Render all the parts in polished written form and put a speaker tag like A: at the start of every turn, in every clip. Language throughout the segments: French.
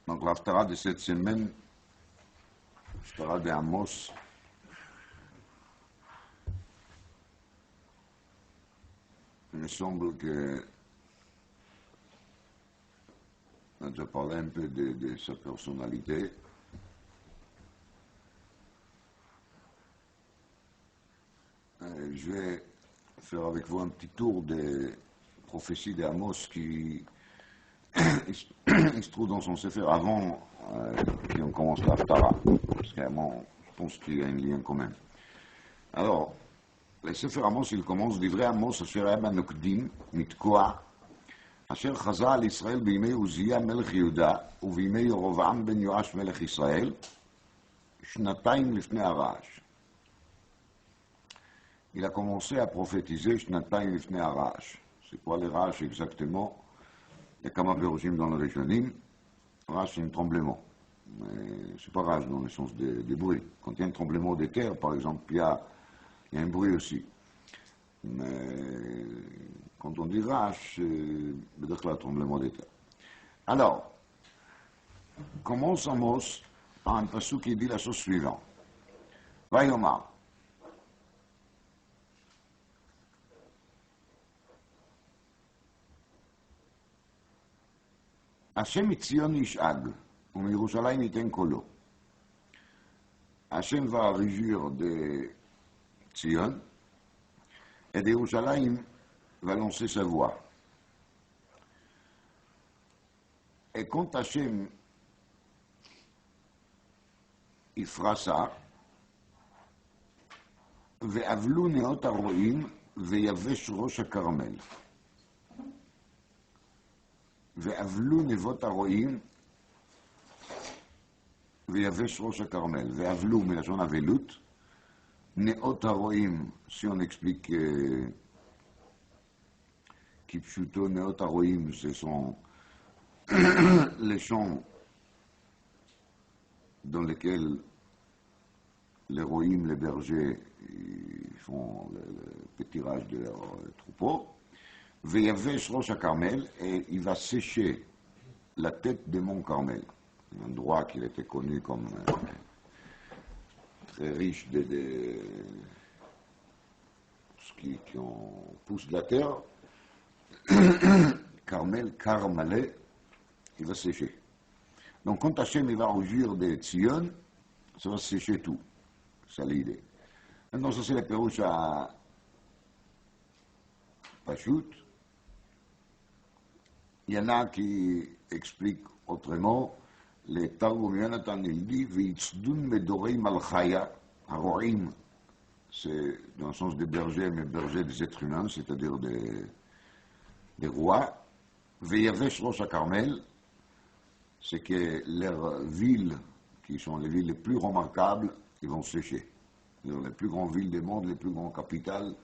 A: Donc l'Haftara de cette semaine, l'Haftara de Amos, il me semble que on a déjà parlé un peu de sa personnalité. Je vais faire avec vous un petit tour des prophéties d'Amos qui il se trouve dans son Sefer avant qu'on commence l'Haftara, parce qu'avant, je pense qu'il y a un lien commun. Alors, le Sefer Amos, il commence דברי עמוס אשר היה בנוקדים מתקוע אשר חזה על ישראל בימי עוזיה מלך יהודה ובימי ירבעם בן יואש מלך ישראל שנתיים לפני הרעש. Il a commencé à prophétiser שנתיים לפני הרעש. C'est quoi le ra'ash exactement? Il y a כמה פירושים dans le Rishonim. Ra'ash, c'est un tremblement. C'est pas ra'ash dans le sens des bruits. Quand il y a un tremblement de terre, par exemple, il y a un bruit aussi. Mais quand on dit ra'ash, c'est peut-être un tremblement de terre. Alors, commence Amos par un passage qui dit la chose suivante. Vayomar. Hashem mitzion yishag, u'miyerushalayim yiten kolo. Hashem va régir de Tzion, et de Yerushalayim va lancer sa voix. Et quand Hashem il fera ça, ve'avlu neot haroim ve'yavesh rosh hakarmel. ואבלו נבות הרועים ויבש ראש הכרמל. ואבלו מלשון אבלות, נאות הרועים, si on explique כפשוטו, נאות הרועים, ce sont les champs dans lesquels les roïm, les bergers, ils font le pâturage de leurs troupeaux. Veyavesh Rosh HaKarmel, et il va sécher la tête de mont Carmel, un endroit qui était connu comme très riche de ce qui pousse de la terre. Carmel, Carmalé, il va sécher. Donc quand Hachem il va rougir de Tzion, ça va sécher tout. C'est l'idée. Maintenant, ça c'est les pérouches à Pachout. Il y en a qui expliquent autrement, les Targum Yonatan, il dit, V'itzdun medoreim al-chaya, haroim, c'est dans le sens des bergers, mais bergers des êtres humains, c'est-à-dire des rois. Ve'yavesh rosh hakarmel, c'est que leurs villes, qui sont les villes les plus remarquables, ils vont sécher. Les plus grandes villes du monde, les plus grandes capitales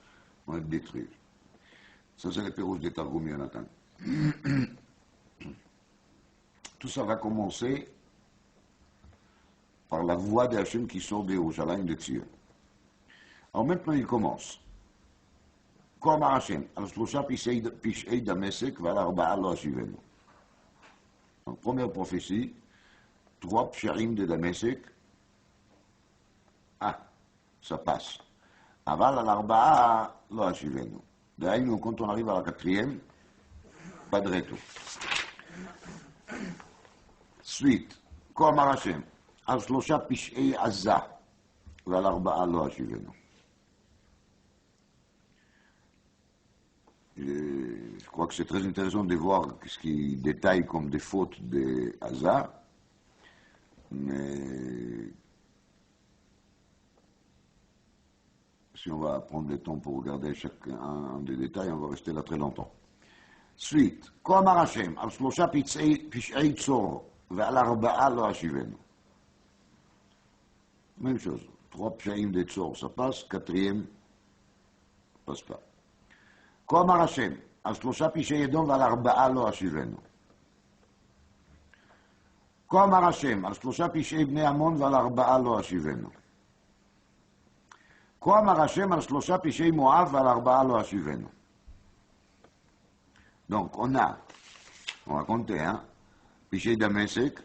A: vont être détruites. Ça, c'est les pérouches des Targum Yonatan. Tout ça va commencer par la voix de Hachem qui sort de Yerushalayim de Tzion. Alors maintenant il commence. כה אמר השם, על 3 פשעי דמשק ועל 4 לא אשיבנו. Donc première prophétie, 3 psharim de Damasek. Ah, ça passe. אבל על 4 לא אשיבנו. דהיינו, quand on arrive à la 4e, pas de retour. Suite, כה אמר השם, על 3 פשעי עזה ועל 4 לא אשיבנו. Je crois que c'est très intéressant de voir ce qui détaille comme des fautes de Haza, mais si on va prendre le temps pour regarder chacun des détails, on va rester là très longtemps. Suite, כה אמר השם, על 3 פשעי צור ועל 4 לא אשיבנו. Même chose, 3 pshaim de tzor, ça passe, 4e, passe pas. כה אמר השם, על 3 פשעי אדום ועל 4 לא אשיבנו. כה אמר השם, על 3 פשעי בני עמון ועל 4 לא אשיבנו. כה אמר השם, על 3 פשעי מואב ועל 4 לא אשיבנו. Donc, on va compter, hein, Pichet Damasek,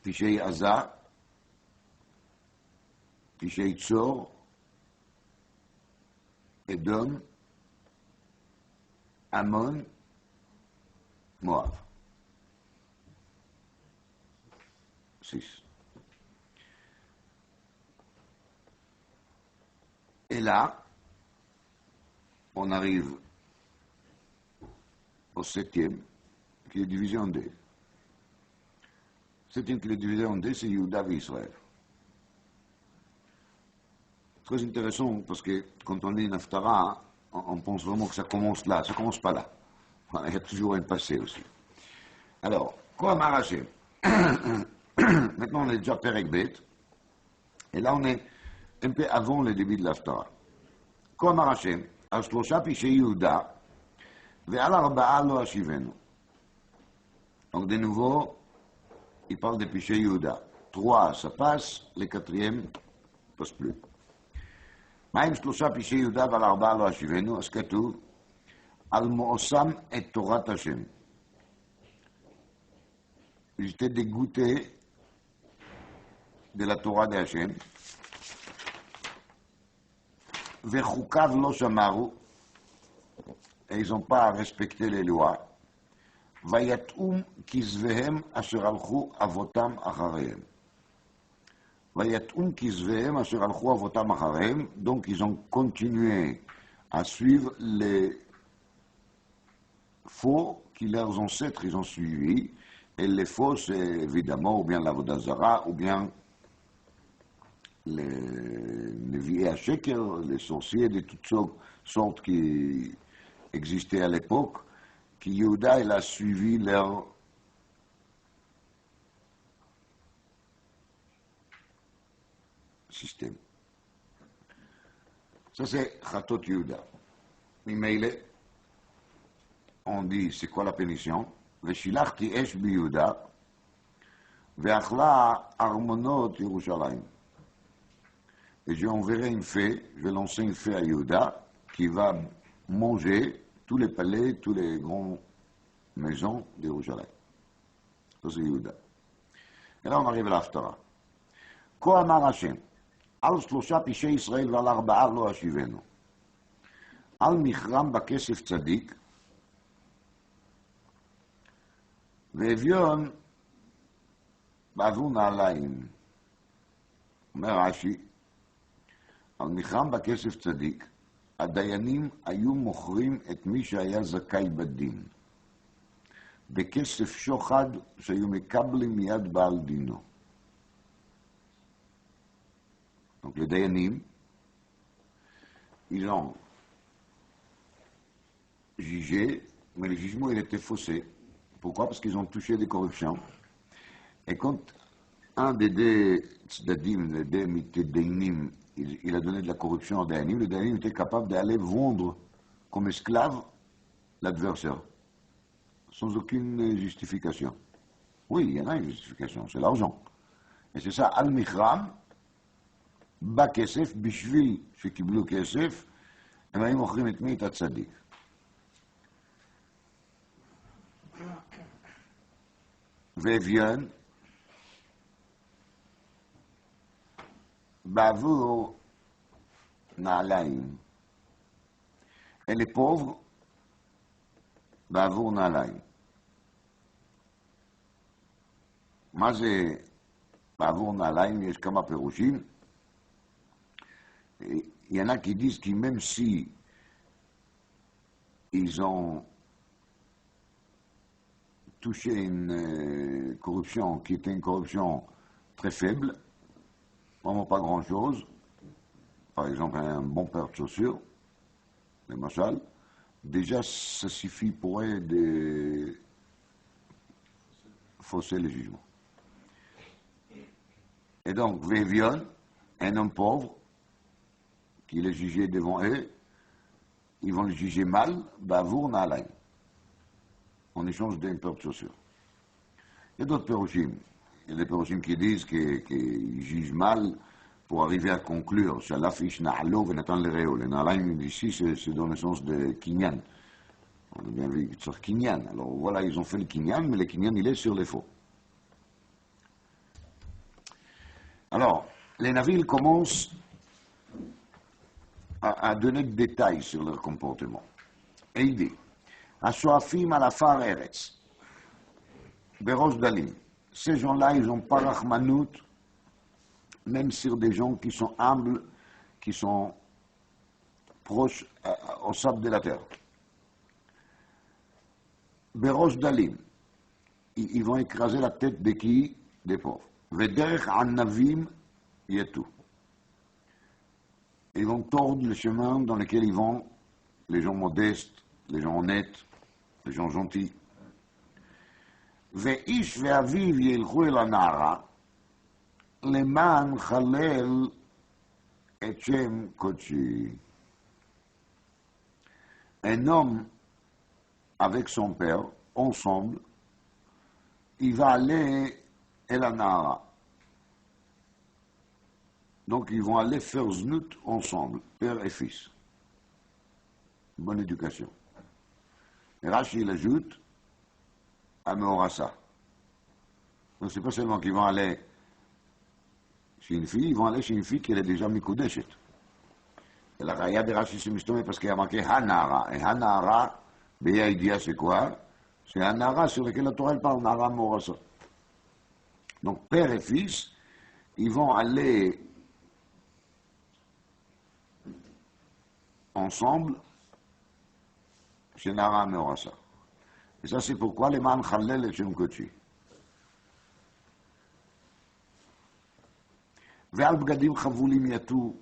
A: פשעי עזה, פשעי צור, אדום, עמון, מואב. 6. Et là, on arrive au 7e, qui est divisé en deux. 7e qui est divisé en deux, c'est Yehuda et Israël. Très intéressant, parce que quand on lit une Haftara, on pense vraiment que ça commence là, ça commence pas là. Il y a toujours un passé aussi. Alors, quoi m'arracher? Maintenant, on est déjà Perek Bet, et là, on est un peu avant le début de l'Haftara. Quoi m'arracher? על 3 פשעי יהודה, ועל 4 לא אשיבנו. Donc, de nouveau, il parle de péché Yehuda. 3, ça passe, le 4e ne passe plus. מה עם 3 פשעי יהודה ועל 4 לא אשיבנו? אז כתוב, על מאוסם את תורת השם. J'étais dégoûté de la Torah de Hachem. וחוקיו לא שמרו, et ils n'ont pas respecté les lois. ויתאום כזביהם אשר הלכו אבותם אחריהם. ויתאום כזביהם אשר הלכו אבותם אחריהם, donc ils ont continué à suivre les faux que leurs ancêtres ils ont suivis, et les faux c'est évidemment ou bien l'avodat zara, ou bien les Nevi'é Sheker, les sorciers de toutes sortes qui existaient à l'époque, qui Yehuda il a suivi leur système. Ça c'est Chatot Yehuda. Mimeile, on dit c'est quoi la pénition? Veshilachti esh bi Yehuda, ve'achla armonot Yerushalayim. Et je enverrai une fée, je vais lancer une fée à Yehuda qui va manger tous les palais, tous les grandes maisons de Jérusalem. Ça c'est Yehuda. Et là on arrive à l'Haftara. Ko amar Hashem, al 3 פשעי ישראל ועל 4 לא אשיבנו. על מכרם בכסף צדיק, ואביון בעבור נעליים. אומר רש"י, על מכרם בכסף צדיק, הדיינים היו מוכרים את מי שהיה זכאי בדין, בכסף שוחד שהיו מקבלים מיד בעל דינו. Donc les dayanim, ils ont jugé, mais le jugement il était faussé. Pourquoi? Parce qu'ils ont touché des corruptions. Et quand un des deux tzdadim, les deux mitedainim, il a donné de la corruption au dayanim, le dayanim était capable d'aller vendre comme esclave l'adversaire, sans aucune justification. Oui, il y en a une justification, c'est l'argent. Et c'est ça, al-Michram, bas kesef, bishvil, shekiblou kesef, הם היו מוכרים את מי? את הצדיק. ואביון, בעבור נעליים. אלה pauvres, בעבור נעליים. מה זה בעבור נעליים? יש כמה פירושים. Il y en a qui disent que même si ils ont touché une corruption qui était une corruption très faible, vraiment pas grand-chose, par exemple un bon paire de chaussures, les machal, déjà ça suffit pour eux de fausser le jugement. Et donc, Vévion, un homme pauvre, qu'il est jugé devant eux, ils vont le juger mal, bavour na'alaim, en échange d'une paire de chaussures. Il y a d'autres pérochim. Il y a des pérochim qui disent qu'ils jugent mal pour arriver à conclure. Shalaf ish na'alo venatan l'ereo. Le na'alaim ici, c'est dans le sens de kinyan. On a bien vu sur kinyan. Alors voilà, ils ont fait le kinyan, mais le kinyan, il est sur les faux. Alors, les Navi commencent à donner des détails sur leur comportement. Et il dit, Ashoafim alafar eretz, berosh dalim. Ces gens-là, ils n'ont pas rachmanout, même sur des gens qui sont humbles, qui sont proches au sable de la terre. Berosh dalim, ils vont écraser la tête de qui? Des pauvres. Vederech annavim yetu. Ils vont tordre le chemin dans lequel ils vont les gens modestes, les gens honnêtes, les gens gentils. Ve'ish ve'aviv yelchu el hanara, leman chalel et shem kodshi. Un homme avec son père, ensemble, il va aller el hanara. Donc ils vont aller faire znout ensemble, père et fils. Bonne éducation. Et Rashi, il ajoute, à Meorasa. Donc c'est pas seulement qu'ils vont aller chez une fille, ils vont aller chez une fille qui est déjà Mikoudeshet. Et la raya de Rashi se mistome parce qu'il y a marqué Hanara. Et Hanara, Beya Idia, c'est quoi? C'est Hanara sur lequel la Torah elle parle, Nara Meorasa. Donc père et fils, ils vont aller ensemble chez Nara Meorasa. Et ça, c'est pourquoi les man chalel et shem kochi. Ve'al bgadim chavulim yatu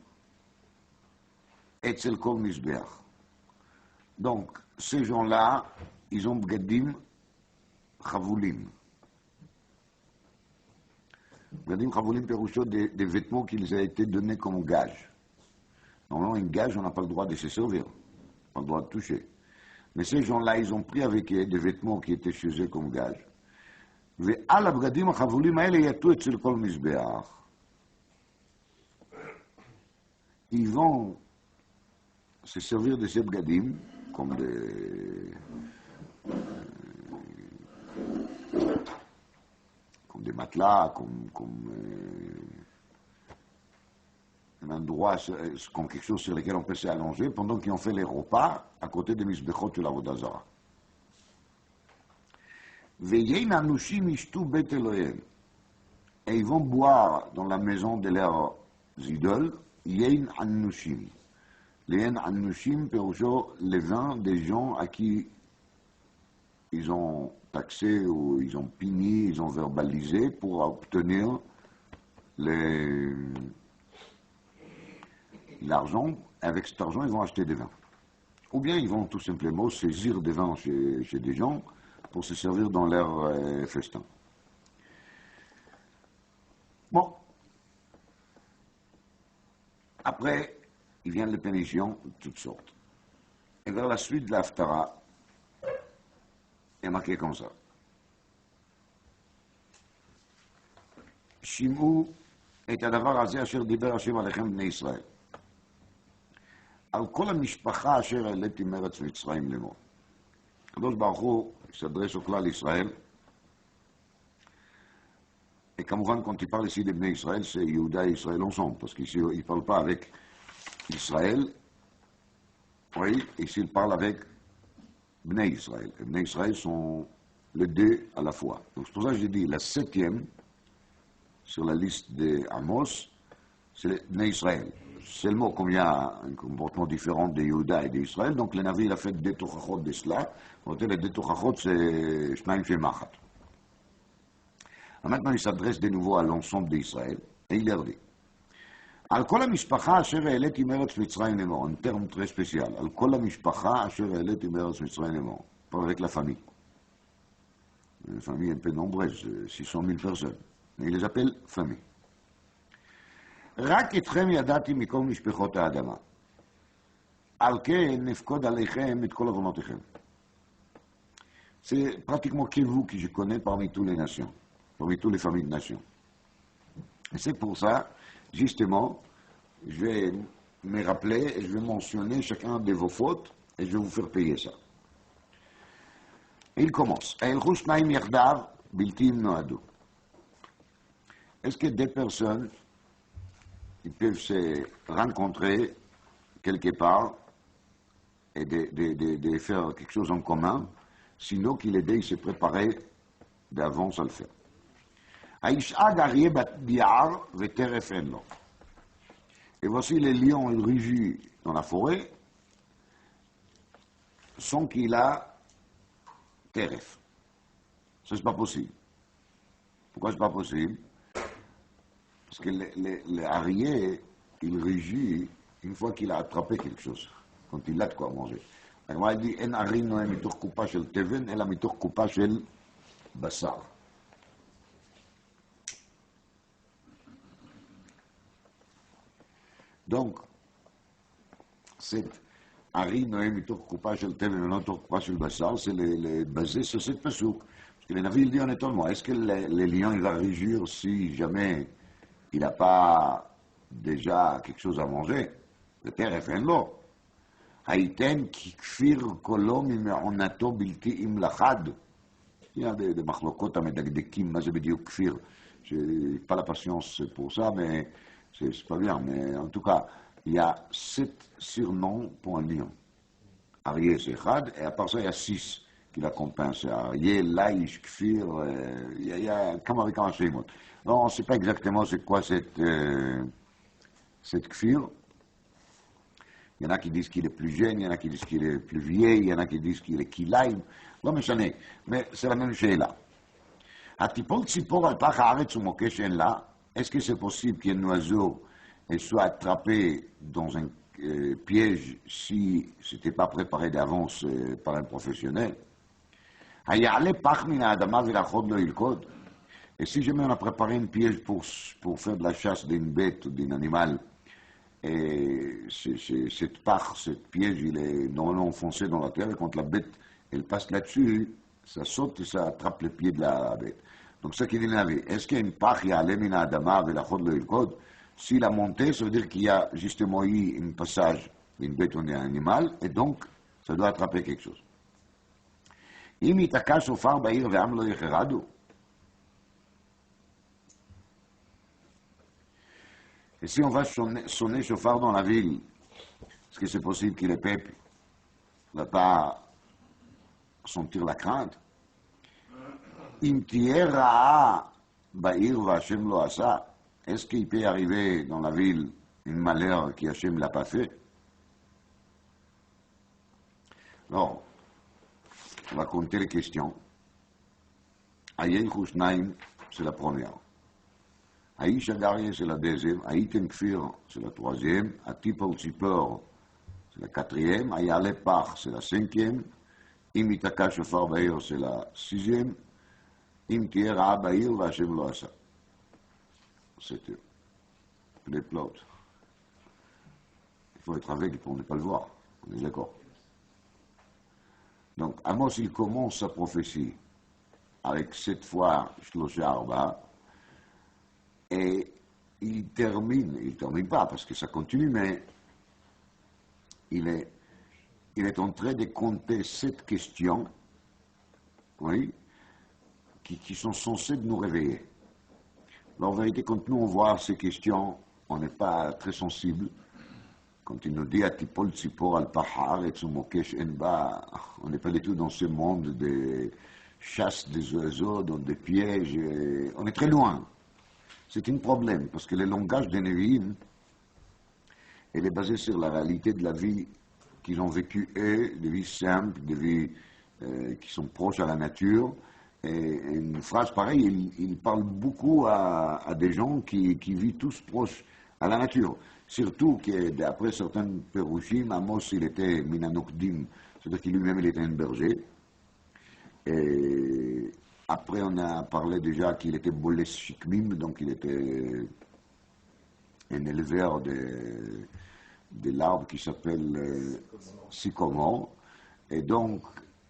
A: etzel kol mizbeach. Donc, ces gens-là, ils ont bgadim chavulim. Bgadim chavulim perusho des vêtements qui les a été donnés comme gage. Normalement, un gage, on n'a pas le droit de se servir, pas le droit de toucher. Mais ces gens-là, ils ont pris avec eux des vêtements qui étaient chez eux comme gage. ועל הבגדים החבולים האלה יטו אצל כל מזבח. Ils vont se servir de ces bgadim comme des matelas, comme un endroit, comme quelque chose sur lequel on peut s'allonger pendant qu'ils ont fait les repas à côté des misbechot de la Vodazara. Et ils vont boire dans la maison de leurs idoles, Yein Annushim. Les Yein Annushim, perso, les vins des gens à qui ils ont taxé ou ils ont puni, ils ont verbalisé pour obtenir l'argent. Avec cet argent, ils vont acheter des vins. Ou bien ils vont tout simplement saisir des vins chez des gens pour se servir dans leur festin. Bon. Après, il vient les pénitions de toutes sortes. Et vers la suite de l'Haftara, il est marqué comme ça. Shim'u et הדבר הזה אשר דיבר השם עליכם בני ישראל. על כל המשפחה אשר העליתי מארץ מצרים לאמור. הקדוש ברוך הוא s'adresse au clan d'Israël. Et כמובן, quand il parle ici des Bnei Israël, c'est Yehuda et Israël ensemble, parce qu'ici, il ne parle pas avec Israël, oui, ici, il parle avec Bnei Israël. Et Bnei Israël sont les deux à la fois. Donc, c'est pour ça que j'ai dit, la 7e, sur la liste des Amos, c'est Bnei Israël. Seulement, comme il y a un comportement différent de Yehuda et d'Israël, donc le Navi, il a fait deux tochachot de cela. Les deux tochachot, c'est Shnaim Shemachat. Maintenant, il s'adresse de nouveau à l'ensemble d'Israël, et il leur dit, Al kol ha-mishpacha asher ha'eleti meretz Mitzrayim lemor, un terme très spécial, Al kol ha-mishpacha asher ha'eleti meretz Mitzrayim lemor, pas avec la famille. Une famille un peu nombreuse, 600 000 personnes, mais il les appelle famille. רק אתכם ידעתי מכל משפחות האדמה. על כן נפקוד עליכם את כל עוונותיכם. C'est pratiquement que vous que je connais parmi toutes les nations, parmi toutes les familles de nations. Et c'est pour ça, justement, je vais me rappeler et je vais mentionner chacun de vos fautes et je vais vous faire payer ça. Et il commence. הילכו שניים יחדיו בלתי אם נועדו. Est-ce que des personnes ils peuvent se rencontrer quelque part et de faire quelque chose en commun, sinon qu'il aide à se préparer d'avance à le faire. Aïshag Arié Biar Veteref Enlo. Et voici les lions, ils rugissent dans la forêt, sans qu'il a teref. Ça, c'est pas possible. Pourquoi c'est pas possible? Parce que l'arrière, il rugit une fois qu'il a attrapé quelque chose, quand il a de quoi manger. Alors, il dit, en arri noé mitoch kupa shel teven, ela mitoch kupa shel basar. Donc, cette arri noé mitoch kupa shel teven, ela mitoch kupa shel basar, c'est basé sur cette pasouk. Parce que le Navi, il dit honnêtement, est-ce que les lions, il va rugir si jamais il n'a pas déjà quelque chose à manger? Le terre est fait l'eau. Haïten qui kfir kolom imeonato bilti imlachad. Il y a des machlokot à medagdekim, mais c'est bien kfir. Je n'ai pas la patience pour ça, mais c'est pas bien. Mais en tout cas, il y a 7 surnoms pour un lion. Arié, c'est chad, et à part ça, il y a 6 qui l'accompagnent. C'est Arié, Laïch, Kfir, il y a comme chez moi. On ne sait pas exactement c'est quoi cette Kfir. Il y en a qui disent qu'il est plus jeune, il y en a qui disent qu'il est plus vieil, il y en a qui disent qu'il est Kilaïm. Non, mais c'est la même chose là. Atipol Tzipor al Pach Haaretz ou Mokeshen là, est-ce que c'est possible qu'un oiseau soit attrapé dans un piège si ce n'était pas préparé d'avance par un professionnel? Et si jamais on a préparé un piège pour faire de la chasse d'une bête ou d'un animal, et cette part, ce piège, il est normalement enfoncé dans la terre, et quand la bête, elle passe là-dessus, ça saute et ça attrape le pied de la bête. Donc, ça qu'il y avait, est-ce qu'il y a une part, il y a l'emina adama avec la chod le ilkod? S'il a monté, ça veut dire qu'il y a justement eu un passage d'une bête ou d'un animal, et donc, ça doit attraper quelque chose. אם ייתקע שופר בעיר ועם לא יחרדו. Et si on va sonner chauffard dans la ville, est-ce que c'est possible que le peuple ne va pas sentir la crainte? אם תהיה רעה בעיר והשם לא עשה, est-ce qu'il peut arriver dans la ville une malheur qui Hachem ne l'a pas fait? Alors, on va compter les questions. Ayen Khouchnaim, c'est la première. Aïch Agarie, c'est la deuxième. Aïten Kfir, c'est la troisième. Atipol Tzipor, c'est la quatrième. Ayale Pach, c'est la cinquième. Imitaka Shofar Baïr, c'est la sixième. Im Tiera Baïr, Vachem Lo Asa. C'est les plots. Il faut être aveugle pour ne pas le voir. On est d'accord. Donc, Amos, il commence sa prophétie avec 7 fois Shlosha Arba, et il termine pas parce que ça continue, mais il est en train de compter 7 questions, oui, qui sont censées nous réveiller. Alors, en vérité, quand nous on voit ces questions, on n'est pas très sensible. Quand il nous dit Atipol Tzipor al Pahar et Tsumokesh Enba, on n'est pas du tout dans ce monde de chasse des oiseaux, dans des pièges. On est très loin. C'est un problème, parce que le langage des Nevi'im, il est basé sur la réalité de la vie qu'ils ont vécue, eux, des vies simples, des vies qui sont proches à la nature. Et une phrase pareille, il parle beaucoup à des gens qui vivent tous proches à la nature. Surtout que, d'après certains Pérouchim, Amos, il était Minanokdim, c'est-à-dire qu'il lui-même, il était un berger. Et après, on a parlé déjà qu'il était Boles Shikmim, donc il était un éleveur de l'arbre qui s'appelle sycomore. Et donc,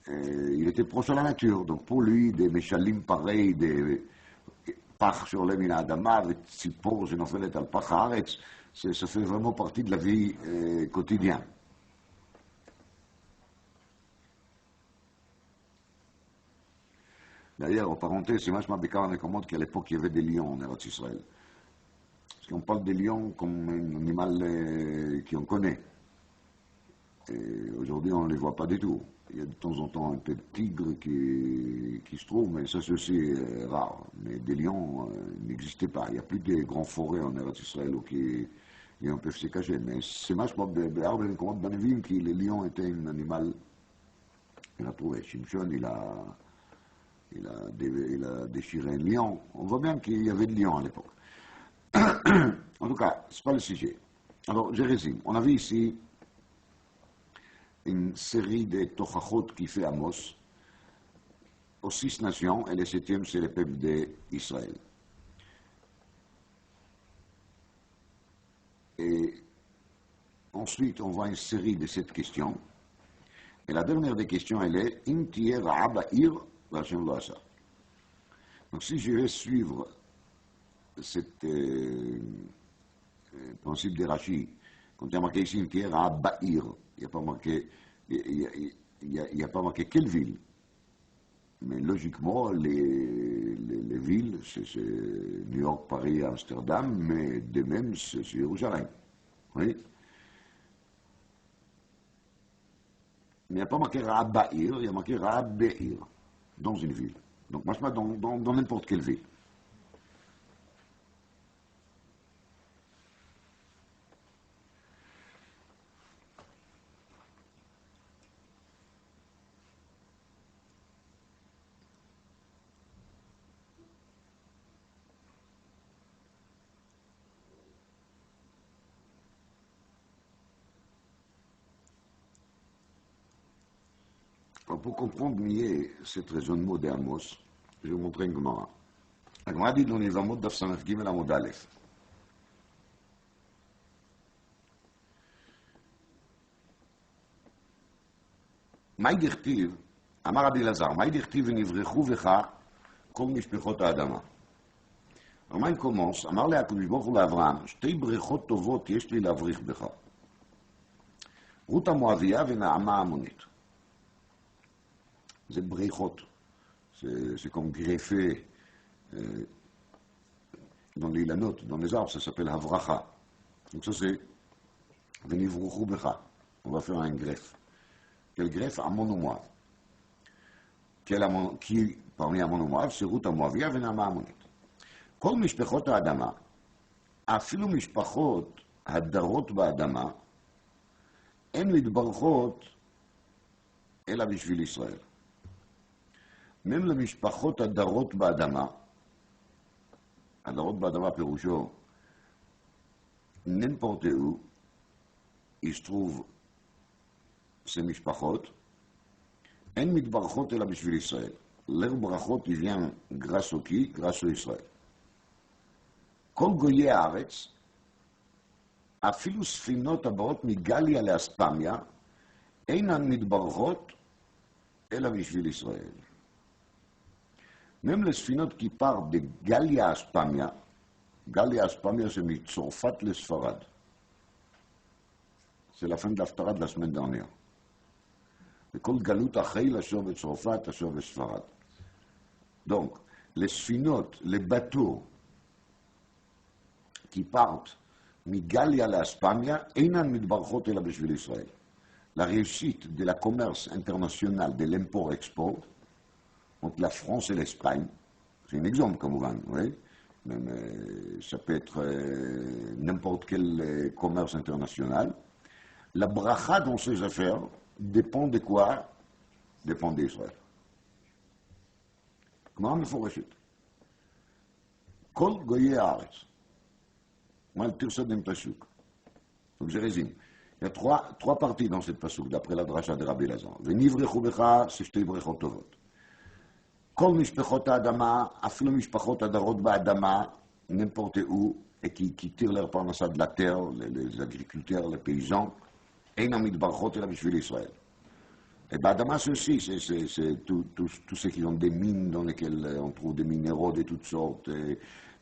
A: il était proche de la nature. Donc, pour lui, des Meshalim pareils, des Pach sur les Mina Adama, des Tzipor, Genofelet al Pach Haaretz, ça fait vraiment partie de la vie quotidienne. D'ailleurs, en parenthèse, c'est Mashma Bekar Nekomot qu'à l'époque, il y avait des lions en Eretz Israël. Parce qu'on parle des lions comme un animal qu'on connaît. Et aujourd'hui, on ne les voit pas du tout. Il y a de temps en temps un peu de tigre qui se trouve, mais ça c'est aussi rare. Mais des lions n'existaient pas. Il n'y a plus de grandes forêts en Eretz Israël où les lions peuvent se cacher. Mais c'est moi, je pense, בהרבה מקומות בנביאים, כי les lions étaient un animal. Il a trouvé. Shimshon, il a déchiré un lion. On voit bien qu'il y avait de lions à l'époque. En tout cas, ce n'est pas le sujet. Alors, je résume. On a vu ici une série de tochachot qui fait Amos aux 6 nations, et le 7e, c'est le peuple d'Israël. Et ensuite, on voit une série de 7 questions. Et la dernière des questions, elle est Im tier ha'ba'ir v'Hashem lo asa. Donc, si je vais suivre cet principe de Rashi, quand il y a marqué ici Im tier ha'ba'ir, il n'y a pas marqué, il a pas marqué quelle ville. Mais logiquement, les villes, c'est New York, Paris, Amsterdam, mais de même, c'est Jérusalem. Oui. Mais il n'y a pas marqué Raab Ba'ir, il y a marqué Raab Be'ir, dans une ville. Donc, moi, je mets dans n'importe quelle ville. Alors, pour comprendre mieux cet raisonnement d'Amos, je vais vous montrer une Gemara. La Gemara dit dans les Yevamot Daf Samech Gimel Amud Aleph. מה דכתיב, אמר רבי אלעזר, מה דכתיב ונברכו בך כל משפחות האדמה. הרמיים קומוס, אמר לקדוש ברוך הוא לאברהם, 2 ברכות טובות יש לי להבריך בך. רות המואביה ונעמה המונית. זה ברכות. C'est comme greffé dans les lanotes, dans les arbres, ça s'appelle havracha. Donc ça c'est ונברכו בך. On va faire un greffe. Quel greffe? Amon ou Moav. Qui parmi Amon ou Moav, c'est Ruth המואביה ונעמה המונית. כל משפחות האדמה, אפילו משפחות הדרות באדמה, הן מתברכות אלא בשביל ישראל. même למשפחות הדרות באדמה, הדרות באדמה פירושו, n'importe où, il se trouve ces משפחות, הן מתברכות אלא בשביל ישראל. leur ברכות il vient grâce au qui? Grâce au Israël. כל גויי הארץ, אפילו ספינות הבאות מגליה לאספמיה, אינן מתברכות אלא בשביל ישראל. même les ספינות qui partent de גליה אספמיה, גליה אספמיה c'est מצרפת לספרד. C'est la fin de l'Haftarah de la semaine dernière. וכל גלות החיל אשר בצרפת אשר בספרד. Donc, les sphinotes, les bateaux qui partent מגליה לאספמיה, אינן מתברכות אלא בשביל ישראל. La réussite de la commerce international, de l'import-export, entre la France et l'Espagne, c'est un exemple, comme vous voyez, même ça peut être n'importe quel commerce international. La bracha dans ces affaires dépend de quoi? Dépend d'Israël. Comment מפורשת? כל גויי הארץ. Moi, le tir ça d'un pasuk. Donc, je résume. Il y a trois parties dans cette pasuk, d'après la dracha de Rabbi Elazar. ונברכו בך, c'est 2 ברכות טובות. כל משפחות האדמה, אפילו משפחות הדרות באדמה, n'importe où, et qui tirent leur parnassa de la terre, les agriculteurs, les paysans, אינם מתברכות אלא בשביל ישראל. Et באדמה c'est aussi, c'est tous ceux qui ont des mines dans lesquelles on trouve des minéraux de toutes sortes,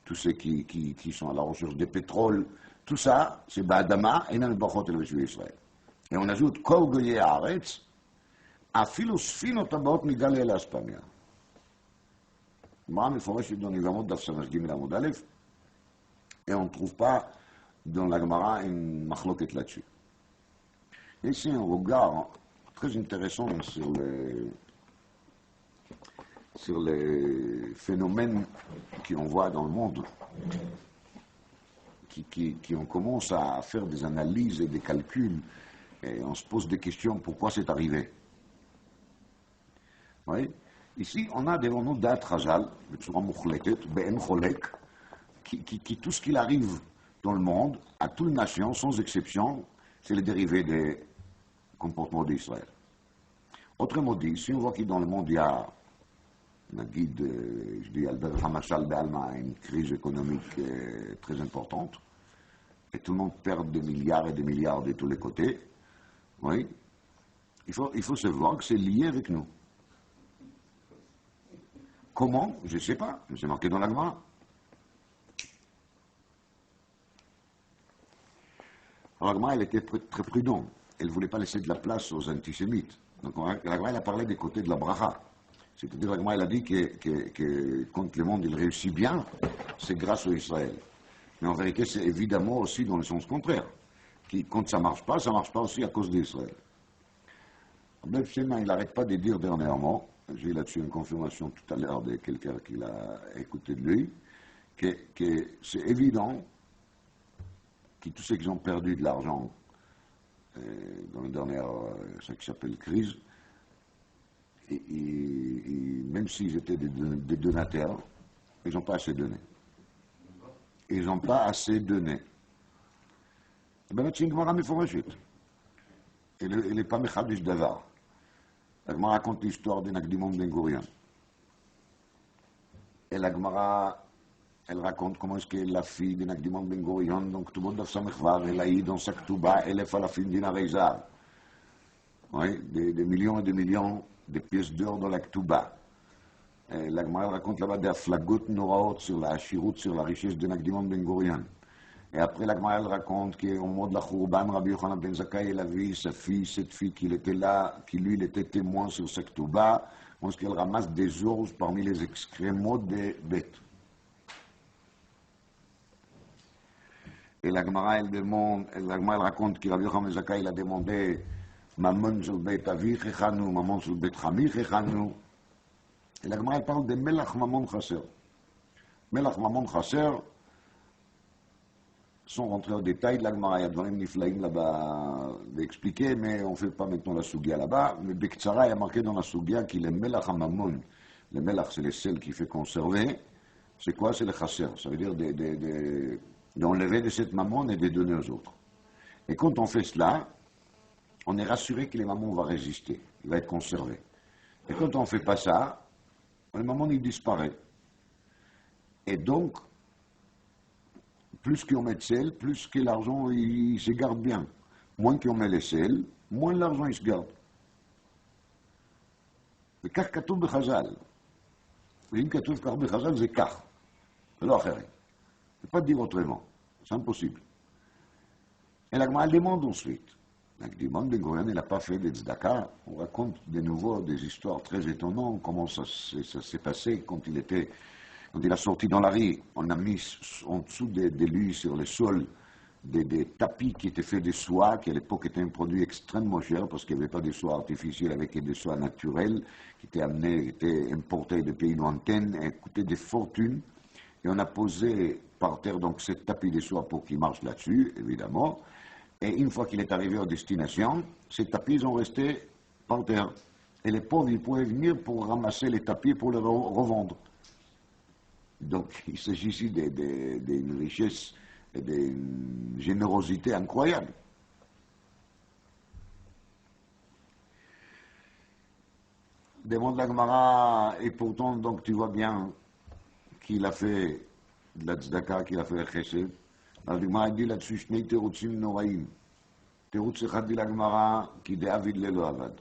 A: tous ceux qui sont à la recherche de pétrole, tout ça, c'est באדמה, אינם מתברכות אלא בשביל ישראל. Et on ajoute, כל גויי הארץ, אפילו ספינות הבאות מגליה לאספמיה. גמרא מפורשת dans יבמות דף ס"ג עמוד א', Et on ne trouve pas dans la Gemara une machloket là-dessus. Et ici, un regard très intéressant sur les phénomènes qu'on voit dans le monde, qui on commence à faire des analyses et des calculs, et on se pose des questions, pourquoi c'est arrivé? Oui. Ici, on a devant nous Da'at Chazal, qui tout ce qu'il arrive dans le monde, à toutes les nations, sans exception, c'est le dérivé des comportements d'Israël. Autrement dit, si on voit que dans le monde il y a, je dis, Albert Hamashal Be'alma, une crise économique très importante, et tout le monde perd des milliards et des milliards de tous les côtés, oui, il faut se voir que c'est lié avec nous. Comment? Je ne sais pas, c'est marqué dans la Gemara. Alors la Gemara, elle était très prudente. Elle ne voulait pas laisser de la place aux antisémites. Donc la Gemara, elle a parlé des côtés de la bracha. C'est-à-dire la Gemara, elle a dit que quand le monde il réussit bien, c'est grâce à Israël. Mais en vérité, c'est évidemment aussi dans le sens contraire. Quand ça ne marche pas aussi à cause d'Israël. Même il n'arrête pas de dire dernièrement, j'ai là-dessus une confirmation tout à l'heure de quelqu'un qui l'a écouté de lui, que c'est évident que tous ceux qui ont perdu de l'argent dans la dernière, ce qui s'appelle crise, et même s'ils étaient des donateurs, ils n'ont pas assez donné. Ils n'ont pas assez donné. Ben, c'est une Gemara meforeshit. Elle n'est pas mechadish davar. La Gemara raconte l'histoire de Nakdimon Ben Gurion. Et la Gemara, elle raconte comment est-ce que la fille de Nakdimon Ben Gurion, donc tout le monde Samechvar, elle a eu dans sa Ktuba, elle est falafim dinarei zahav. Oui, des millions et des millions de pièces d'or dans la Ktuba. La Gemara raconte là-bas des aflagot noraot sur la hashirut, sur la richesse de Nakdimon Ben Gurion. Et après, la Gemara raconte qu'au moment de la Khurban, Rabbi Yochanan ben Zakkai, il a vu sa fille, cette fille qui était là, qui lui, il était témoin sur sa Ktuba, parce qu'elle ramasse des os parmi les excréments des bêtes. Et la Gemara, elle raconte que Rabbi Yochanan ben Zakkai, il a demandé Mammon sur le bête avi chechanu, Mammon sur le bête chami chechanu. Et la Gemara, elle parle de Melach Mammon Chaser. Melach Mammon Chaser, sans rentrer en détail, la Gemara, il y a des niflaïm là-bas d'expliquer, mais on ne fait pas maintenant la Sugia là-bas. Mais Bektsara, il y a marqué dans la Sugia qu'il est Melach Hamamon. Le Melach, c'est le sel qui fait conserver. C'est quoi? C'est le chasser. Ça veut dire d'enlever de cette mammon et de donner aux autres. Et quand on fait cela, on est rassuré que le mammon va résister. Il va être conservé. Et quand on ne fait pas ça, le mammon, il disparaît. Et donc, plus qu'on met de sel, plus que l'argent il se garde bien. Moins qu'on met les sel, moins l'argent il se garde. Le kach katouf bechazal. Une katouf kach bechazal, c'est kach. C'est l'autre. Je ne peux pas dire autrement. C'est impossible. Et la Gemara demande ensuite. La demande Ben Gurion, il n'a pas fait des tzedaka. On raconte de nouveau des histoires très étonnantes, comment ça s'est passé quand il a sorti dans la rue, on a mis en dessous de lui, sur le sol, des tapis qui étaient faits de soie, qui à l'époque était un produit extrêmement cher, parce qu'il n'y avait pas de soie artificielle avec des soies naturelles, qui étaient importées de pays lointains, et coûtaient des fortunes. Et on a posé par terre donc ce tapis de soie pour qu'il marche là-dessus, évidemment. Et une fois qu'il est arrivé à destination, ces tapis ont resté par terre. Et les pauvres, ils pouvaient venir pour ramasser les tapis pour les revendre. Donc, il s'agit ici d'une richesse et d'une générosité incroyable. Demande la Gemara, et pourtant, donc, tu vois bien qu'il a fait de la tzedaka, qu'il a fait le chesed. La Gemara dit là-dessus, Shnei terutzim noraim. Terutz echad dit la Gemara, qui de avid lelo avad.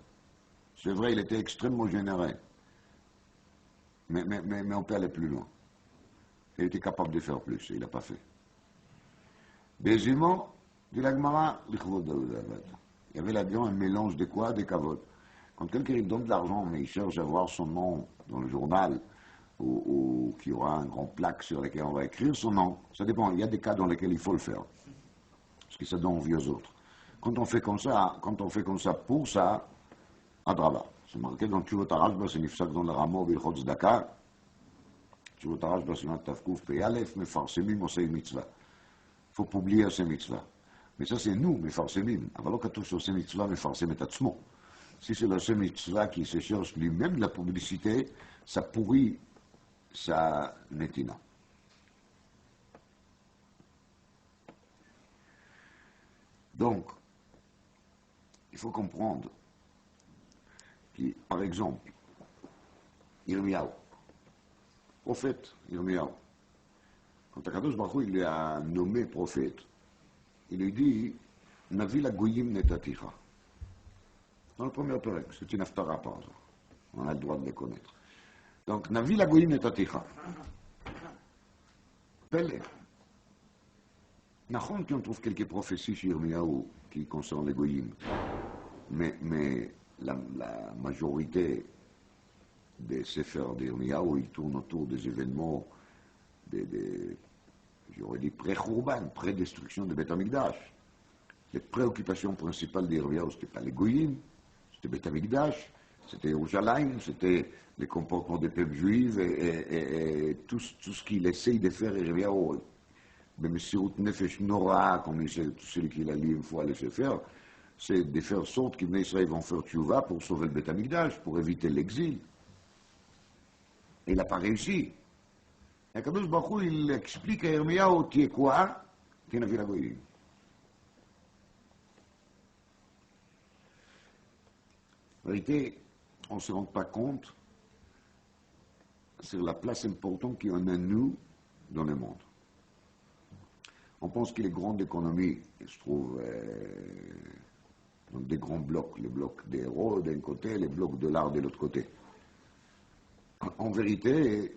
A: C'est vrai, il était extrêmement généreux. Mais on peut aller plus loin. Il était capable de faire plus, et il n'a pas fait. Deuxièmement, dit la Gemara, l'Ichvod Daoud Avad. Il y avait là-dedans un mélange de quoi? Des kavod. Quand quelqu'un donne de l'argent, mais il cherche à voir son nom dans le journal, ou qu'il y aura un grand plaque sur lequel on va écrire son nom. Ça dépend, il y a des cas dans lesquels il faut le faire, parce que ça donne envie aux autres. Quand on fait comme ça pour ça, adraba. C'est marqué dans Tshuvot HaRashba, c'est nifsak dans le Ramo, Bilchot Tzedaka. Tshuvot HaRashba, c'est dans Tafkouf Peyalef, Mefarsemim, Osei Mitzvah. Il faut publier ces mitzvahs. Mais ça, c'est nous, Mefarsemim. Alors, quand on fait mitzvah, Mefarsem et Atzmo. Si c'est le mitzvah qui se cherche lui-même de la publicité, ça pourrit sa netina. Donc, il faut comprendre que, par exemple, Yirmiyahu, prophète Yirmiyahu, quand Akadosh Baruch Hu, il a nommé prophète, il lui dit Navi la goyim netaticha. Dans le premier pérec, c'est une haftara, pardon. On a le droit de les connaître. Donc, Navi la goyim netaticha. Pelle. Nachon qu'on trouve quelques prophéties chez Yirmiyahu qui concernent les goyim. Mais la majorité des Sefer d'Yirmiyahu, ils tournent autour des événements, j'aurais dit pré-Khurban, pré-destruction de Beth Amikdash. Les préoccupations principales d'Yirmiyahu, ce n'était pas les goyim, c'était Beth Amikdash, c'était Yerushalayim, c'était les comportements des peuples juifs et tout ce qu'il essaye de faire Yirmiyahu. Mais Messirut Nefesh Nora, comme celui qui l'a lu une fois, laissé faire, c'est de faire sorte qu'ils Israël vont faire tchouva pour sauver le Beth Amikdash, pour éviter l'exil. Et il n'a pas réussi. Et Kadosh Baruch Hu, il explique à Yirmiyahu, tu es quoi? Tu es Navi la goyim. En vérité, on ne se rend pas compte sur la place importante qu'il y en a nous dans le monde. On pense que les grandes économies se trouvent dans des grands blocs, les blocs des héros d'un côté, les blocs de l'art de l'autre côté. En vérité,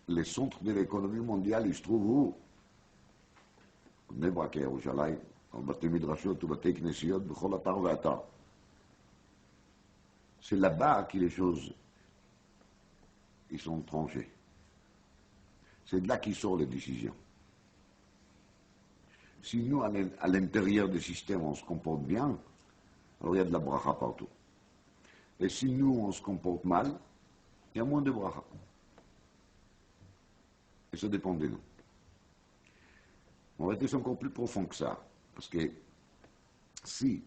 A: les centres de l'économie mondiale, ils se trouvent où? Nebrak et Yerushalayim, au Bate Midrashot, au Bate Knesiot, b'chol atar ve'atar. C'est là-bas que les choses ils sont tranchées. C'est de là qu'ils sortent les décisions. Si nous, à l'intérieur du système, on se comporte bien, alors il y a de la bracha partout. Et si nous, on se comporte mal, il y a moins de bracha. Et ça dépend de nous. En réalité, c'est encore plus profond que ça. Parce que si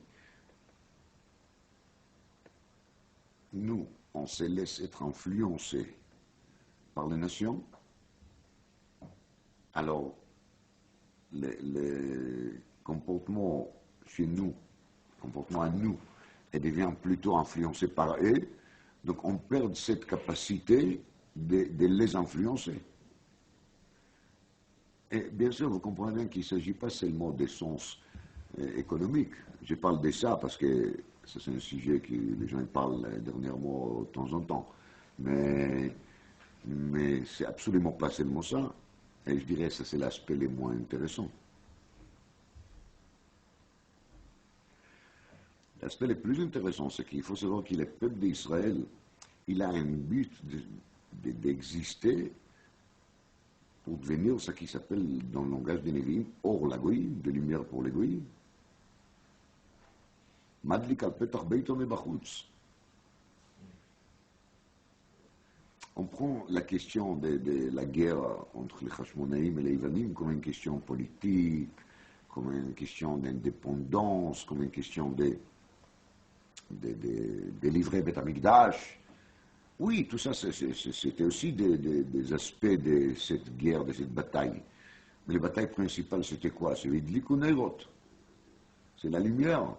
A: nous, on se laisse être influencés par les nations, alors le comportement chez nous, le comportement à nous, elle devient plutôt influencé par eux, donc on perd cette capacité de les influencer. Et bien sûr, vous comprenez bien qu'il ne s'agit pas seulement des sens économiques. Je parle de ça parce que c'est un sujet que les gens parlent dernièrement de temps en temps. Mais c'est absolument pas seulement ça. Et je dirais que ça, c'est l'aspect le moins intéressant. L'aspect le plus intéressant, c'est qu'il faut savoir que le peuple d'Israël, il a un but d'exister pour devenir ce qui s'appelle, dans le langage des Nevi'im, or la goïm, de lumière pour les goïm. Madlik al petach beito mebachutz. On prend la question de la guerre entre les Hashmonaïm et les Ivanim comme une question politique, comme une question d'indépendance, comme une question de livrer Beth Amikdash. Oui, tout ça, c'était aussi des aspects de cette guerre, de cette bataille. Mais la bataille principale, c'était quoi? C'est Vidlikuneirot. C'est la lumière.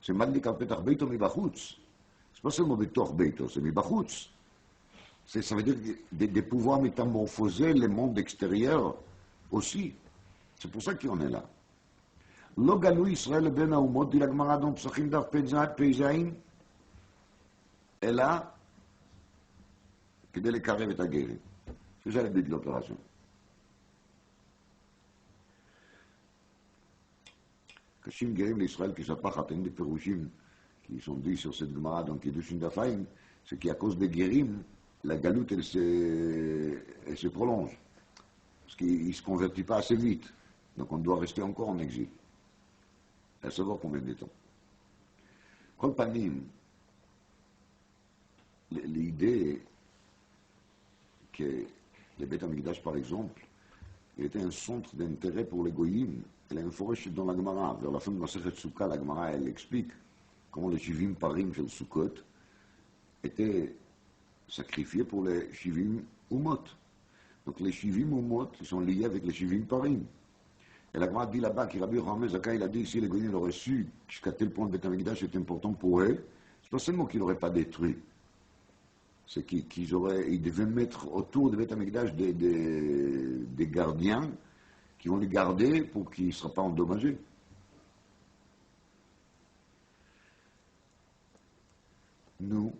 A: C'est Madlik al petach beito mibachutz. C'est pas seulement Betor beito, c'est mibachutz. Ça veut dire de pouvoir métamorphoser le monde extérieur aussi. C'est pour ça qu'on est là. Lo galou Israël ben haumot, dit la Gemara dans Psachim daf Peizaïn, et là, כדי לקרב את הגרים. שזה le but de l'opération. קשים גרים לישראל כשפחת, אין des פירושים qui sont dits sur cette Gemara dans Kiddushin Dafaim, c'est qu'à cause des guérim, la galoute, elle se prolonge. Parce qu'il ne se convertit pas assez vite. Donc on doit rester encore en exil. À savoir combien de temps. Kol panim, l'idée que le Beth Amikdash, par exemple, il était un centre d'intérêt pour les goyim. Elle est informée dans la Gemara. Vers la fin de Masechet Souka, la Gemara, elle explique comment les Shivim Parim chez le Sukkot étaient sacrifiés pour les Shivim Umot. Donc les Shivim Umot, ils sont liés avec les Shivim Parim. Et la Gemara dit là-bas, qui Rabbi Yochanan Zaka, il a dit, si les goyim l'auraient su jusqu'à tel point le Beth Amikdash était important pour eux, c'est pas seulement qu'ils n'auraient pas détruit, c'est qu'ils devaient mettre autour du Beth Amikdash des gardiens qui vont les garder pour qu'ils ne soient pas endommagés. Nous,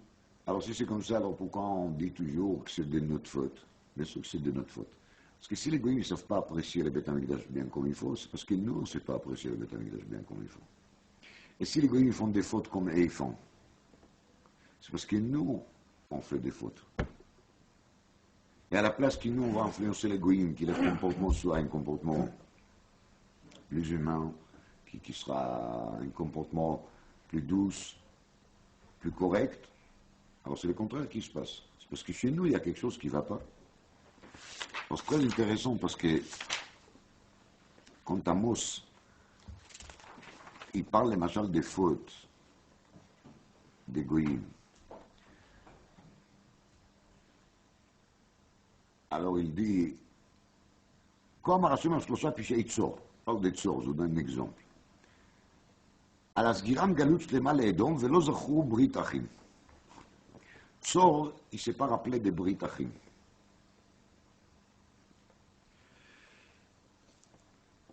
A: alors si c'est comme ça, alors pourquoi on dit toujours que c'est de notre faute? Bien sûr que c'est de notre faute. Parce que si les goyim ne savent pas apprécier le Beth Amikdash bien comme il faut, c'est parce que nous, on ne sait pas apprécier le Beth Amikdash bien comme il faut. Et si les goyim font des fautes comme eux ils font, c'est parce que nous, on fait des fautes. Et à la place que nous, on va influencer les goyim, que leur comportement soit un comportement plus humain, qui sera un comportement plus douce, plus correct, alors c'est le contraire qui se passe. C'est parce que chez nous, il y a quelque chose qui ne va pas. C'est très intéressant parce que quand Amos, il parle, machin, des fautes des goyim, alors il dit, comme Arashim Ashlosha Pishay Tzor, parle de Tzor, je vous donne un exemple. על הסגירם גלות שלמה לאדום ולא זכרו ברית אחים. צור, il s'est pas rappelé de ברית אחים.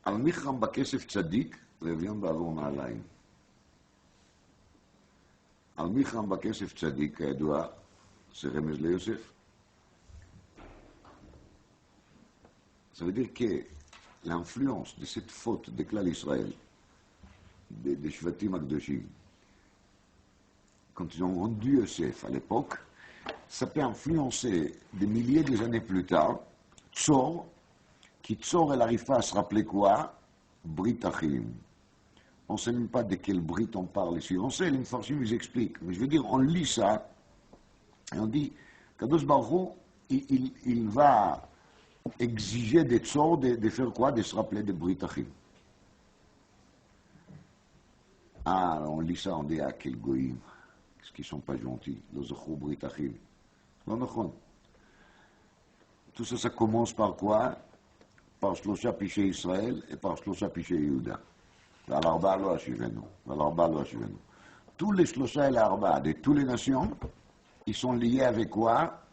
A: על מיכרם בכסף צדיק, ואביון בעבור נעליים. על מיכרם בכסף צדיק, כידוע, זה רמז ליוסף. Ça veut dire que l'influence de cette faute de Klal Israël, des Shvatim Akdoshim, quand ils ont rendu Yosef à l'époque, ça peut influencer des milliers d'années plus tard, Tzor, qui Tzor, elle n'arrive pas à se rappeler quoi? Brit Achim. On ne sait même pas de quel Brit on parle ici. On sait, les Mfarshim nous expliquent. Mais je veux dire, on lit ça, et on dit, Kadosh Baruch Hu, il va exiger des Tzor de faire quoi? De se rappeler de Brit Achim. Ah, on lit ça, on dit, ah, quel goïm, qu'est-ce qu'ils sont pas gentils, le Zachou Brit Achim. Non, non, tout ça, ça commence par quoi? Par Shlosha Piché Israël et par Shlosha Piché Yehuda. L'Arba lo Hashivenu. L'Arba lo Hashivenu. Tous les Shlosha et l'Arba de toutes les nations, ils sont liés avec quoi?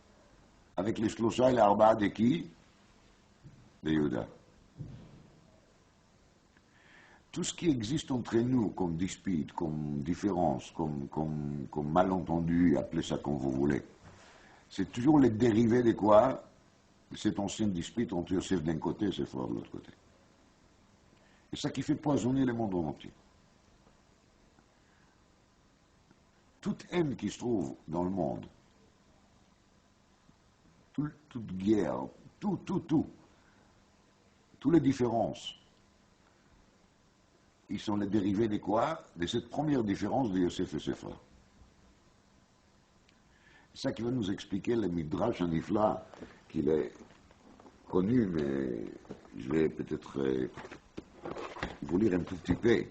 A: Avec les Shlosha et l'Arba de qui? De Yehuda. Tout ce qui existe entre nous comme dispute, comme différence, comme malentendu, appelez ça comme vous voulez, c'est toujours les dérivés de quoi? Cette ancienne dispute entre Yosef d'un côté et ses frères de l'autre côté. Et ça qui fait poisonner le monde entier. Toute haine qui se trouve dans le monde, toute guerre, toutes les différences, ils sont les dérivés de quoi? De cette première différence de Yosef et ses frères. C'est ça qui va nous expliquer le Midrash Anifla, qu'il est connu, mais je vais peut-être vous lire un tout petit peu.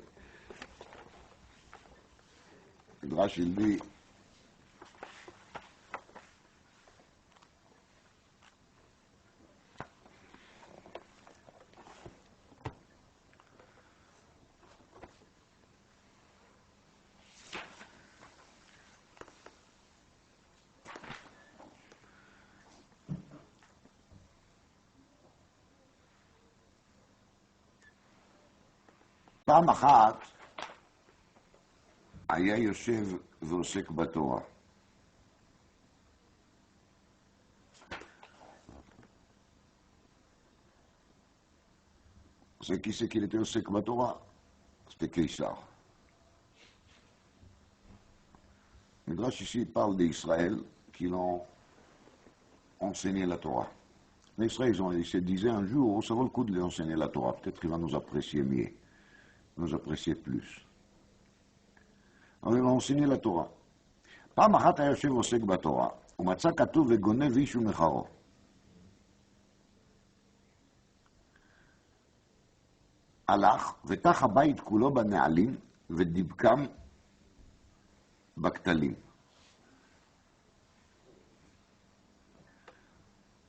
A: Le Midrash, il dit, פעם אחת היה יושב ועוסק בתורה. C'est qui c'est qu'il était עוסק בתורה? C'était Kéchar. Midrash ici parle d'Israël qui l'ont enseigner la Torah. Les Israéliens, ils se disaient un jour, ça vaut le coup de lui enseigner la Torah. Peut-être qu'il va nous apprécier mieux, nous apprécier plus. Alors, il va enseigner la Torah. פעם אחת היה יושב עוסק בתורה, ומצא כתוב וגונב איש ומחרו. הלך ותח הבית כולו בנעלים ודיבקם בכתלים.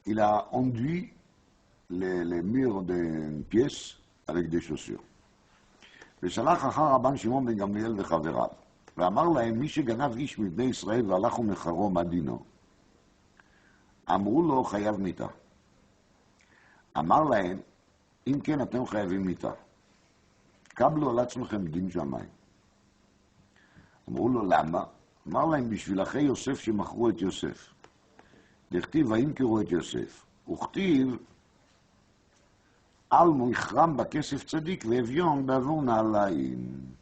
A: Il a enduit les murs d'une pièce avec des chaussures. ושלח אחר רבן שמעון בן גמליאל וחבריו, ואמר להם, מי שגנב איש מבני ישראל והלך ומחרו, מה דינו? אמרו לו, חייב מיתה. אמר להם, אם כן אתם חייבים מיתה. קבלו על עצמכם דין שמיים. אמרו לו, למה? אמר להם, בשביל אחי יוסף שמכרו את יוסף. דכתיב, וימכרו את יוסף. וכתיב, על מוכרם בכסף צדיק ואביון בעבור נעליים.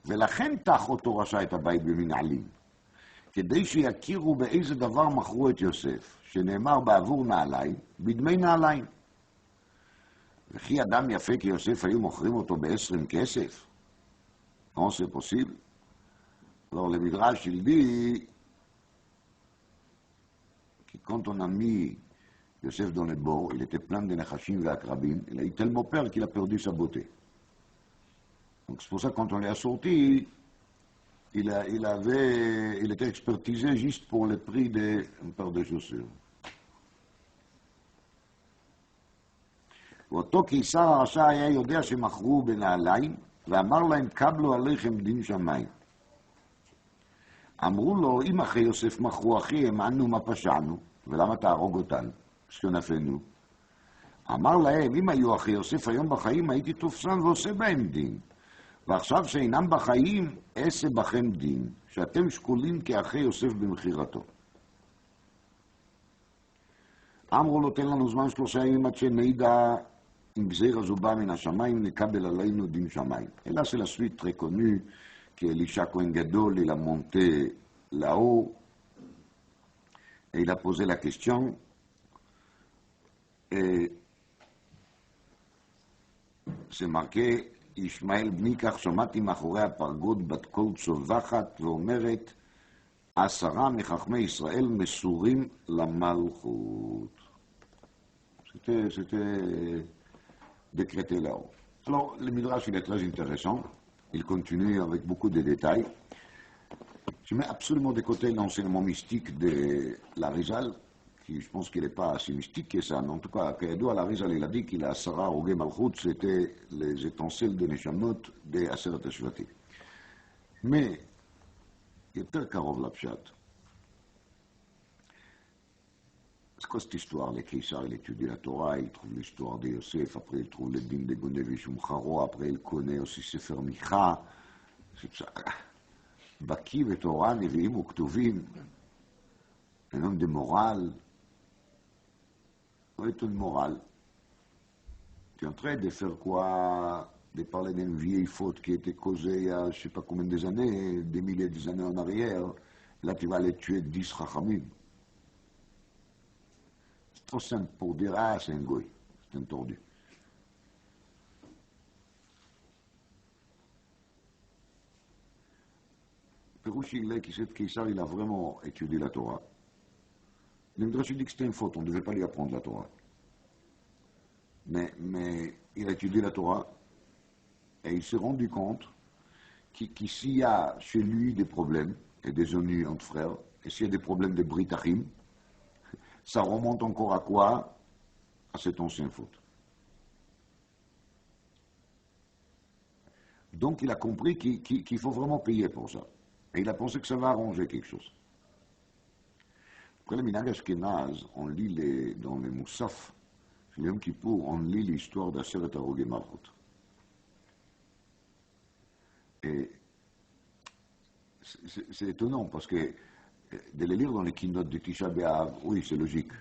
A: ולכן תח אותו רשע את הבית במנעלים, כדי שיכירו באיזה דבר מכרו את יוסף, שנאמר בעבור נעליים, בדמי נעליים. וכי אדם יפה כיוסף היו מוכרים אותו ב-20 כסף? Non, c'est possible. Alors le Midrash, il dit que quand on a mis Yosef dans le bord, il était plein de nechashim et akrabim, il a eu tellement peur qu'il a perdu sa beauté. Donc c'est pour ça que quand on l'a sorti, il était expertisé juste pour le prix d'une paire de chaussures. ואותו קיסר הרשע היה יודע שמכרו בנעליים, ואמר להם, קבלו עליכם דין שמיים. אמרו לו, אם אחי יוסף מכרו אחיהם, אנו מה פשענו, ולמה תהרוג אותנו? שנפנו. אמר להם, אם היו אחי יוסף היום בחיים, הייתי תופסם ועושה בהם דין. ועכשיו שאינם בחיים, אעשה בכם דין, שאתם שקולים כאחי יוסף במכירתו. אמרו לו, תן לנו זמן 3 ימים עד שנדע אם גזיר הזו בא מן השמיים, נקבל עלינו דין שמיים. Et là, c'est la suite très connue qu'Elisha Cohen Gadol, il a monté là-haut et il a posé la question. Et c'est marqué, ישמעאל בני כך שמעתי מאחורי הפרגוד בת קול צווחת ואומרת, 10 מחכמי ישראל מסורים למלכות. C'était décrété là-haut. Alors, le Midrash, il est très intéressant. Il continue avec beaucoup de détails. Je mets absolument de côté l'enseignement mystique de l'Arizal, qui je pense qu'il n'est pas si mystique que ça, mais en tout cas, Kayadou l'Arizal, il a dit qu'il a Sarah Rogé Malchut, c'était les étincelles de Neshamot des Aseret HaShvatim. Mais, יותר קרוב לפשט. C'est quoi cette histoire? Les Keïsar, il étudie la Torah, il trouve l'histoire de Yosef, après il trouve le din de Gonevish Umcharo, après il connaît aussi Sefer Micha. Baki Torah, Nevi'im ou Ktuvim, un homme de morale. Oui, une morale. Tu es en train de faire quoi? De parler d'une vieille faute qui était causée il y a je ne sais pas combien d'années, des milliers d'années en arrière. Là, tu vas aller tuer 10 Chachamim. C'est trop simple pour dire, ah, c'est un goy, c'est un tordu. Pérouchi, il est qui sait Keïsar, il a vraiment étudié la Torah. Le Midrash dit que c'était une faute, on ne devait pas lui apprendre la Torah. Mais il a étudié la Torah et il s'est rendu compte que s'il y a chez lui des problèmes et des ennuis entre frères, et s'il y a des problèmes de Brit Achim, ça remonte encore à quoi? À cette ancienne faute. Donc il a compris qu'il faut vraiment payer pour ça. Et il a pensé que ça va arranger quelque chose. Après le Minhag Ashkenaz, on lit dans les Moussaf, le Yom Kippour, on lit l'histoire d'Aseret Harogé Malchut. Et c'est étonnant parce que de les lire dans les keynotes de Tisha B'Av, oui, c'est logique.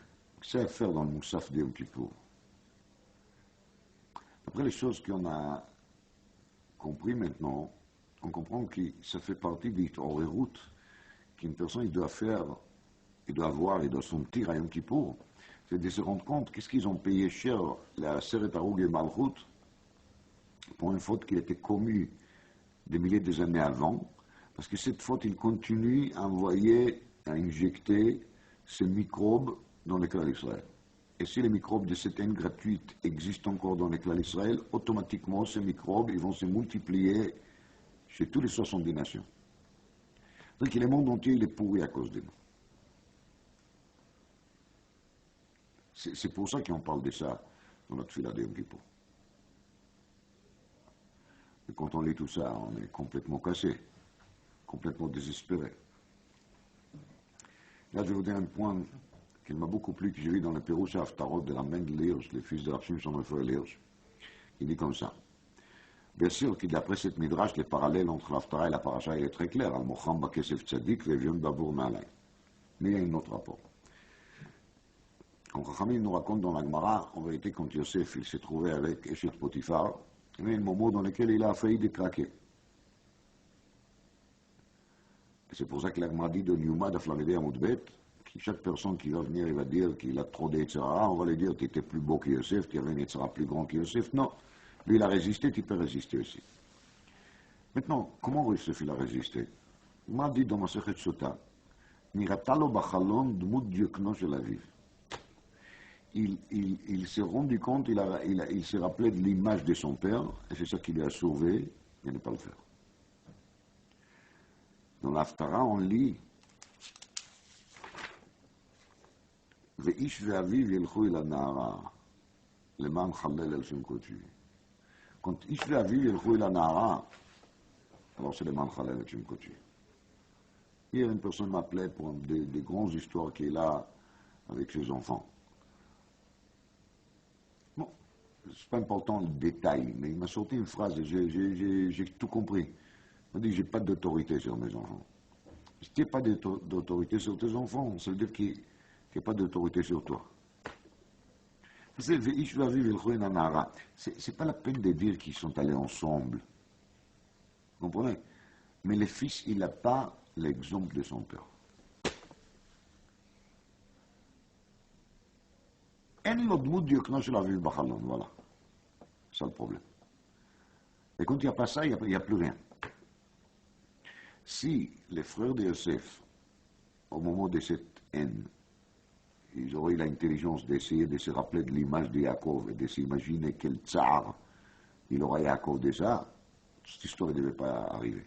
A: C'est à faire dans le Moussaf de Yom Kippour. Après les choses qu'on a compris maintenant, on comprend que ça fait partie des routes qu'une personne il doit faire il doit voir, il doit sentir à Yom Kippour, c'est de se rendre compte qu'est-ce qu'ils ont payé cher la Seret Harug et Malchut pour une faute qui a été commise des milliers d'années avant, parce que cette faute, il continue à envoyer, à injecter ces microbes dans l'éclat d'Israël. Et si les microbes de cette haine gratuite existent encore dans l'éclat d'Israël, automatiquement, ces microbes ils vont se multiplier chez tous les 70 nations. Donc le monde entier il est pourri à cause de nous. C'est pour ça qu'on parle de ça dans notre fila de Yom Kippour. Et quand on lit tout ça, on est complètement cassé, complètement désespéré. Là, je vais vous dire un point qui m'a beaucoup plu, que j'ai vu dans le Pérouche Haftarot de la Mendel Hirsch, le fils de Rav Shimshon Raphaël Hirsch. Il dit comme ça. Bien sûr que d'après cette midrash, les parallèles entre l'Haftara et la Paracha, il est très clair. Al-Mocham Bakesef Tzadik, Vevion Babour Nalay. Mais il y a un autre rapport. Quand Chachamim nous raconte dans la Gemara, en vérité, quand Yosef il s'est trouvé avec Eshet Potiphar, il y a un moment dans lequel il a failli décraquer. Et c'est pour ça que la Gemara dit de Niouma d'Aflamédé à Moudbet, chaque personne qui va venir, il va dire qu'il a trop d'Etzara, on va lui dire tu étais plus beau que Yosef, tu avais un Etzara plus grand que Yosef. Non, lui il a résisté, tu peux résister aussi. Maintenant, comment Yosef il a résisté? Il m'a dit dans ma Sechet Sota, Miratalo Bachalon Dmut Diokno Shel Aviv. Il s'est rendu compte, il s'est rappelé de l'image de son père, et c'est ça qui lui a sauvé de ne pas le faire. Dans l'Haftara, on lit ואיש ואביו ילכו אל הנערה, למען חלל על שם קודשי. Quand איש ואביו ילכו אל הנערה, alors c'est למען חלל על שם קודשי. Hier, une personne m'appelait pour des grandes histoires qu'il a avec ses enfants. Bon, c'est pas important le détail, mais il m'a sorti une phrase et j'ai tout compris. Il m'a dit, j'ai pas d'autorité sur mes enfants. Si tu n'as pas d'autorité sur tes enfants, ça veut dire qu'il n'y a pas d'autorité sur toi. C'est pas la peine de dire qu'ils sont allés ensemble. Vous comprenez? Mais le fils, il n'a pas l'exemple de son père. Voilà. C'est le problème. Et quand il n'y a pas ça, il n'y a plus rien. Si les frères de Yosef, au moment de cette haine, ils auraient eu l'intelligence d'essayer de se rappeler de l'image de Yaakov et de s'imaginer quel tsar il aurait Yaakov de ça, cette histoire ne devait pas arriver.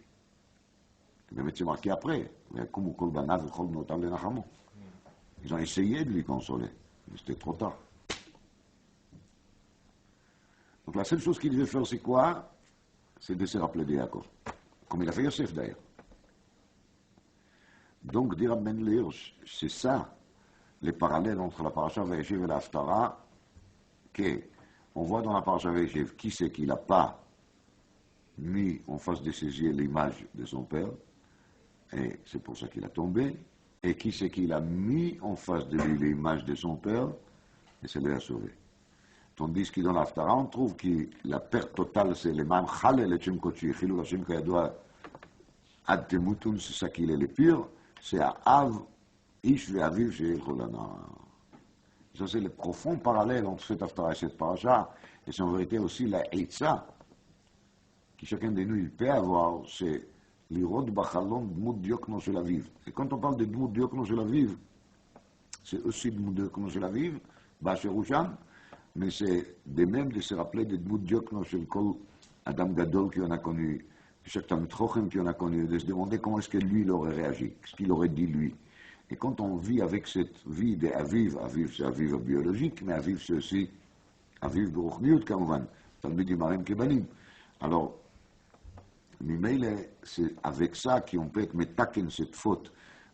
A: Mais c'est marqué après. Ils ont essayé de lui consoler, mais c'était trop tard. Donc la seule chose qu'il devait faire, c'est quoi? C'est de se rappeler de Yaakov. Comme il a fait Yosef d'ailleurs. Donc, dire à Ben Hirsch, c'est ça, les parallèles entre la paracha Vaïchev et la Haftara, qu'on voit dans la paracha Vaïchev qui c'est qui n'a pas mis en face de ses yeux l'image de son père, et c'est pour ça qu'il a tombé, et qui c'est qui l'a mis en face de lui l'image de son père, et ça l'a sauvé. Tandis que dans la Haftara, on trouve que la perte totale, c'est le man Chalel et Shem Kochi, Chilul Hashem Kayadwa, Ad Temutun, c'est ça qu'il est le pire, c'est à Av, Ish ve'aviv she'ilchu lana. Ça, c'est le profond parallèle entre cette Haftara et cette paracha, et c'est en vérité aussi la Eitza, que chacun de nous il peut avoir, c'est l'irod bachalon dmut diokno shel aviv. Et quand on parle de dmut diokno shel aviv, c'est aussi dmut diokno shel aviv, b'asher Usham, mais c'est de même de se rappeler de dmut diokno shel kol Adam Gadol qu'on a connu, chaque Talmid Chochem qu'on a connu, de se demander comment est-ce que lui il aurait réagi, ce qu'il aurait dit lui. Et quand on vit avec cette vie de Aviv, Aviv c'est Aviv biologique, mais Aviv c'est aussi Aviv Beruchniut, Kamovan, Talmid Imarim Kebanim. Alors, Mimele, c'est avec ça qu'on peut être metaken cette faute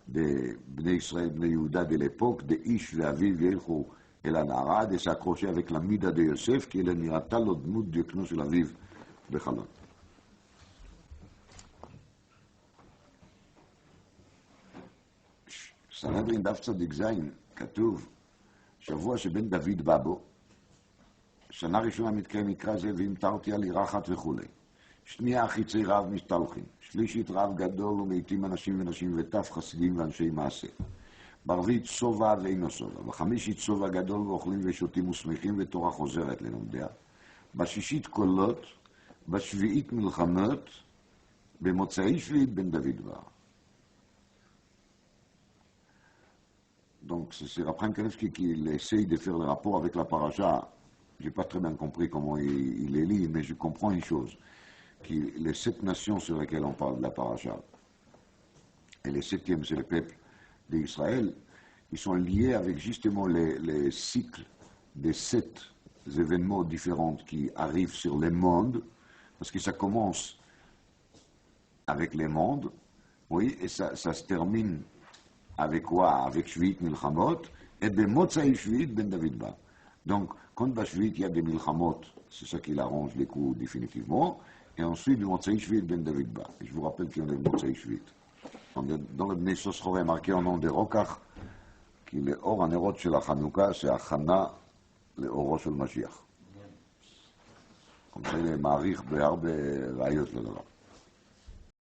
A: de Bnei Israël, Bnei Yehuda de l'époque, de Ish ve'Aviv Yelchu el Anara, de s'accrocher avec la Mida de Yosef, qui est le Nirata l'Odmut Diokno shel Aviv Bechalon. סנהדרין דף צדיק זין, כתוב, שבוע שבן דוד בא בו, שנה ראשונה מתקיים מקרא זה והמטרתי על עיר אחת וכולי. שנייה חיצי רב משתלחים, שלישית רב גדול ומעיטים אנשים ונשים וטף חסידים ואנשי מעשה. בערבית סובה ואינו סובה. בחמישית סובה גדול ואוכלים ושותים ושמחים ותורה חוזרת ללומדיה. בשישית קולות, בשביעית מלחמות, במוצאי שביעית בן דוד בא. Donc c'est Raphaël Kanevski qui essaye de faire le rapport avec la paracha. Je n'ai pas très bien compris comment il les lit, mais je comprends une chose, que les 7 nations sur lesquelles on parle de la paracha, et les 7e c'est le peuple d'Israël, ils sont liés avec justement les cycles des 7 événements différents qui arrivent sur les mondes, parce que ça commence avec les mondes, oui, et ça se termine avec quoi? Avec Shvi'it Milchamot, et B'motzai Shvi'it Ben David Ba. Donc, quand B'Shvi'it il y a des Milchamot, c'est ça qui arrange les coups définitivement, et ensuite B'motzai Shvi'it Ben David Ba. Et je vous rappelle qu'il y a le Motzai Shvi'it. Dans le Bnei Sosror est marqué en nom de Rokach, qui le Or Anerot de la Chanukah, c'est Achana, le Oro של Mashiach. Comme ça, il est marich בהרבה ראיות לדבר.